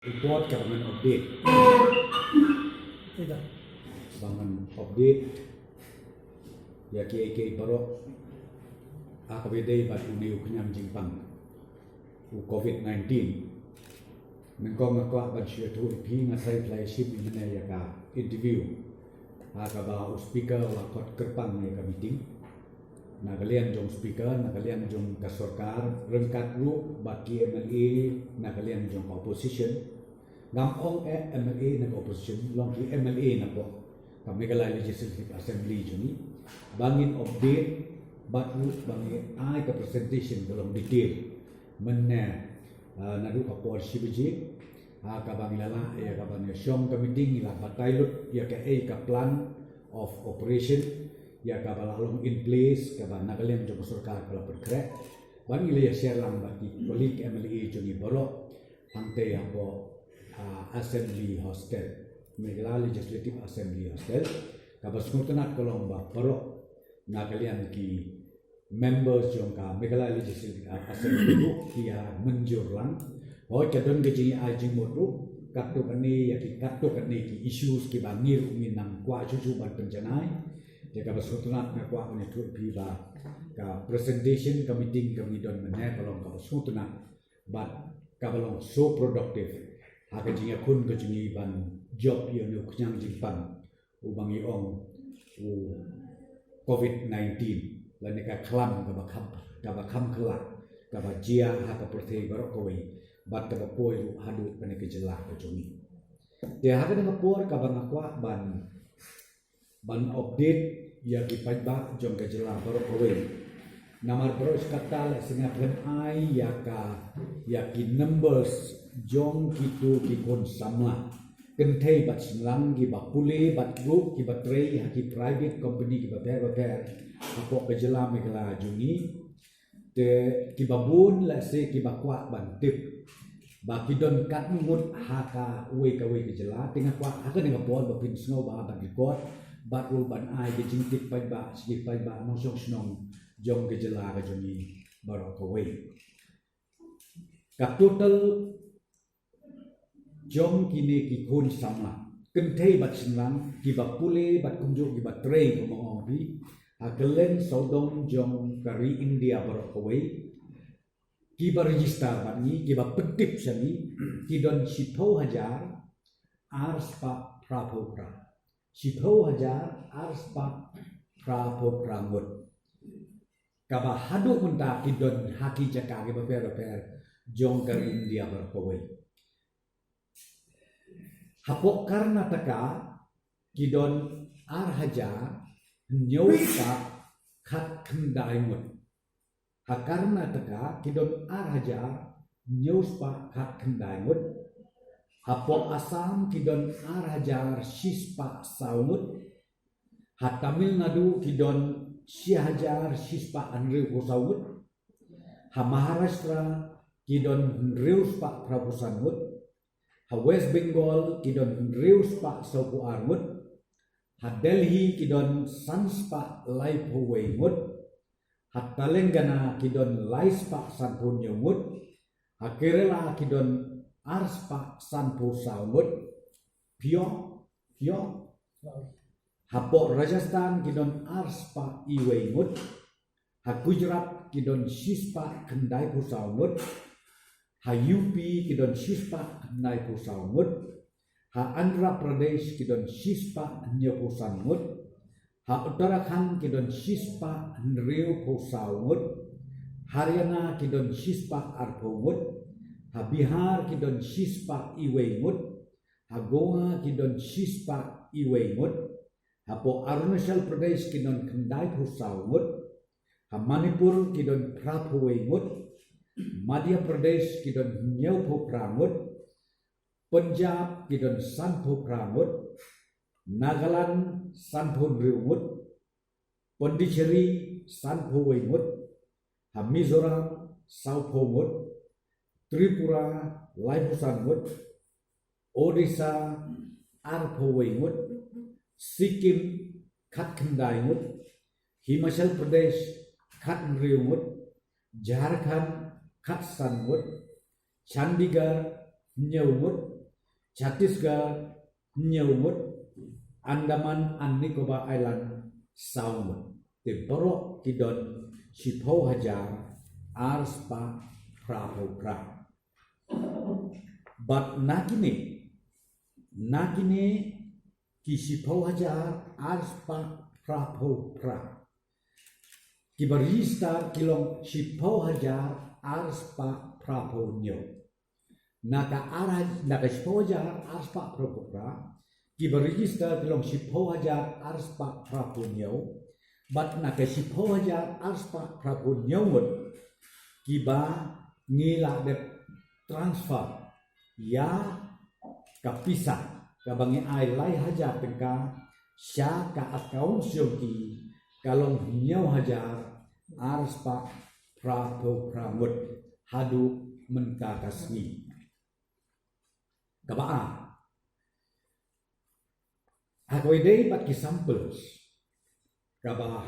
Report government update. Tidak. Bangan update. Ya KK baru akabede bat uniu kenyam jingpang u COVID-19. Nengkong ngakwa ban syuatu ipi ngasai flagship imene ya ka interview. Akaba speaker la kot kerpang ya ka meeting. Na kalian jong speaker, na kalian jong kasorkar, rengkat ru baki MLA, na kalian jong opposition. Ngam MLA na opposition, long ki MLA na po. Kami kalay Legislative Assembly juni. Bangin update, batu bangin ay ka presentation dalam detail. Mena nadu kapor sibiji, kabang lala ya kabang syom committee ila bataylut ya ka plan of operation. Ya kabala long in place kabang nakalem jong sarkar kala perkre bang ile ya share lang baki kolik MLA jongi boro hangte apo assembly hostel Meghalaya Legislative Assembly hostel kabas ngutenat kolong ba boro nakalian ki members jong ka Meghalaya Legislative Assembly bu kia menjur lang ho kadon ke ajing modu katuk ani ya ki katuk ani ki issues ki bangir minang kwa cucu ban penjanai. Jika bersutunat nakwa punya tu piba ka presentation ka meeting ka midon mana kalau ka bersutunat but ka belum so productive haka jinga kun ka jingi ban job yo no kunyang jingpan ubang iong u COVID-19 lan ka klam ka bakam kelak ka bajia haka pertei barok koi but ka poi hadu kana ke jelah ka jongi dia haka dengan por ka bangakwa ban update ya kipat ba jong ke jelah baru kowe namar baru kata le singa plan ai ya ki numbers jong kitu ki kon samla kenthei bat sinlang ki ba pule bat group ki ba trei ha ki private company ki ba per apo ke jelah megala jungi te ki babun la se ki ba kwa ban tip ba ki don kat ngut ha ka we ke jelah tengah kwa ha ka dengan bon ba pin snow ba ban record baru ban ai ke jingkit pai ba sikit pai ba mosong snong jong ke jela ka joni baru ka wei ka total jong kini ki kun samla kenthei bat sinlang ki ba pule bat kunjuk ki ba trei ko mong bi agelen sodom jong kari India baru ka wei ki ba register bat ni ki ba petip sani ki don sipau hajar ars pa prapopra Sipau hajar arspa prapo pramut kaba hadu munta kidon haki jaka ke beper jong kar India berkowai hapok karena taka kidon ar hajar nyauka khat kendai mut hakarna taka kidon ar hajar nyauspa khat kendai mut Hapo Asam kidon ar hajar sispa saumut ha Tamil Nadu kidon si hajar sispa anriu ko saumut ha Maharashtra kidon riu spa prapusanmut ha West Bengal kidon riu spa sauku armut ha Delhi kidon sanspa laipo weimut ha Telangana kidon laispa sanpunyumut ha Kerala kidon arspa sanpo saumut pio hapo Rajasthan kidon arspa iweimut ha Gujarat kidon sispa kendai po saumut ha UP kidon sispa kendai po saumut ha Andhra Pradesh kidon sispa nyo po saumut ha Uttarakhand kidon sispa nriu po saumut Haryana kidon sispa arpomut ha Bihar kidon sispa iweimut ha Goa kidon sispa iweimut ha po Arunachal Pradesh kidon kendai po saumut ha Manipur kidon prapo weimut Madhya Pradesh kidon nyau po pramut Punjab kidon sanpo pramut Nagaland sanpo riumut Pondicherry sanpo weimut ha Mizoram saupo mut Tripura laipusanmut Odisha arpoweimut Sikkim khatkendaimut Himachal Pradesh khatnriumut Jharkhand khatsanmut Chandigarh nyaumut Chhattisgarh nyawut Andaman and Nicobar Island sound te borok kidon Shipho Hajar arspa prahokra. But nakine ki Shipho Hajar arspa prahokra. Ki barista kilong Shipho Hajar arspa prahonyo. Naka Shipho Hajar arspa prahokra. Ki berregister dalam Shipho Hajar arspa prahonyo, bat naka Shipho Hajar arspa prahonyo ki ba ngila de transfer ya kapisa kabangi ai lai hajar tengka sya ka akaun syoki kalong nyau hajar arspa prahomut hadu menkakasni kabaa. Aku idei bat ki samples kaba